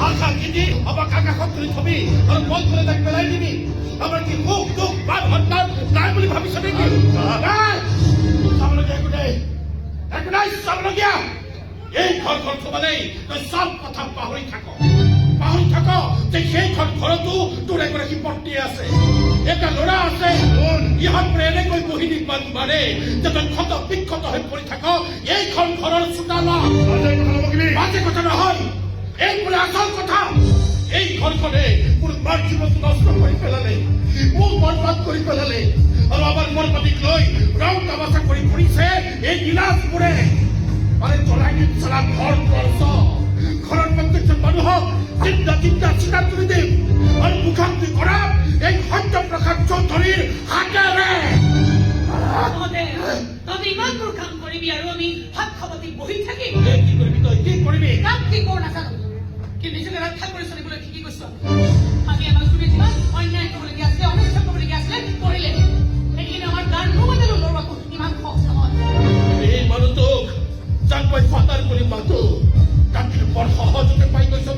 আশা কিনি আমাক আকাশত তুলি থবি আৰু বল কৰে তাক পেলাই দিবি আমাৰ কি সুখ দুখ বাদ হত্যাৰ নাই বুলি ভাবিছ নেকি চাবলগীয়া একো নাই চাবলগীয়া এই ঘৰখন থবালেই তই চব কথা পাহৰি থাক যে সেইখন ঘৰতো তোৰ এগৰাকী পত্নী আছে এটা ল'ৰা আছে ইহঁতবোৰে এনেকৈ বহি দিবান মানে যে তই ক্ষত বিক্ষত হৈ পৰি থাক এইখন ঘৰৰ চোতালত বাজে কথা নহয় এই বোলে আচল কথা এই ঘৰখনে মোৰ মাৰ জীৱনটো নষ্ট কৰি পেলালে মোক বৰবাদ কৰি পেলালে আৰু আমাৰ বৰবাদীক লৈ ৰং তামাচা কৰি ফুৰিছে এই বিলাসবোৰে মানে জ্বলাই দিম চালা ঘৰ ঘৰৰ প্ৰত্যেকজন মানুহক চিন্তা চিন্তা তুলি দিম আৰু মুখাগ্নি কৰা এই সত্যপ্ৰকাশ চৌধুৰীৰ হাতেৰে তহঁতে ইমানবোৰ কাম কৰিবি আৰু আমি হাত খাবতি বহি থাকিম কি কৰিবি তই কি কৰিবি কাম কি কৰো নাজানো কিন্তু নিজকে ৰক্ষা কৰি চলিবলৈ শিকি গৈছো আমি আমাৰ চুৰি যিমান অন্যায় কৰিবলগীয়া আছিলে অনুচ্ছেদ কৰিবলগীয়া আছিলে কৰিলে সেইখিনি আমাৰ গান নোমানিলো লৰোৱাটো ইমান সহজ নহয় এই মানুহটোক যাক মই ফাটাৰ কৰি মাতো তাক বৰ সহজতে পাই গৈছ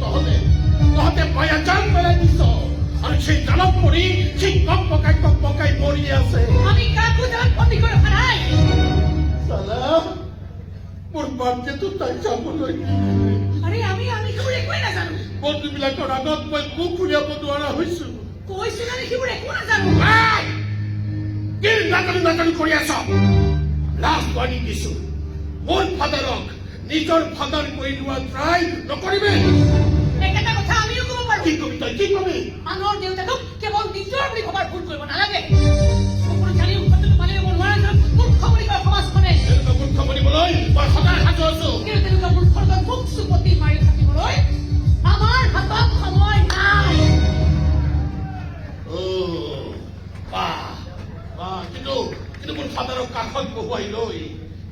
তহঁতে পায়া জান পেলাই দিছ আৰু সেই জালত পৰি সেই কক পকাই মৰি আছে আমি কাকো জান ক্ষতি কৰি ৰখা নাই চালা মোৰ বাৰ্যটো তাই চাবলৈ আৰে আমি সেইবোৰ একোৱেই নাজানো বন্ধুবিলাকৰ আগত মই মুখ উলিয়াব নোৱাৰা হৈছো কৈছো মানে সেইবোৰ একো নাজানো কি নাজানো কৰি আছ লাষ্ট ৱাৰ্ণিং দিছো মোৰ ফাদাৰক নিজৰ ফাদাৰ কৰি লোৱা ট্ৰাই নকৰিবি একেটা কথা আমিও ক'ব পাৰো কি কবি তই কি কবি আনৰ দেউতাকক কেৱল নিজৰ বুলি ভবাৰ ভুল কৰিব নালাগে সকলো জানি সত্যটো মানি ল'ব নোৱাৰা মূৰ্খ বুলি কয় সমাজখনে তেনেকুৱা মূৰ্খ বনিবলৈ মই সদায় সাজু আছো কিন্তু তেনেকুৱা মূৰ্খৰ লগত মুখ চুপতি মাৰি থাকিবলৈ আমাৰ হাতত সময় নাই কিন্তু মোৰ ফাদাৰক কাষত বহুৱাই লৈ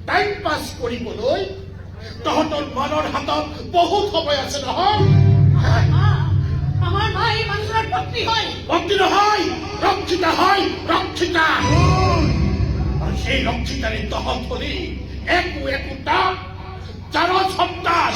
টাইম পাছ কৰিবলৈ তহঁতৰ মানৰ হাতত বহুত সময় আছে নহয় আমাৰ মা এই মানুহজনৰ পত্নী হয় ভক্তি নহয় ৰক্ষিতা হয় ৰক্ষিতা আৰু সেই ৰক্ষিতাৰে তহঁত হলি একোটা চাৰ সন্তান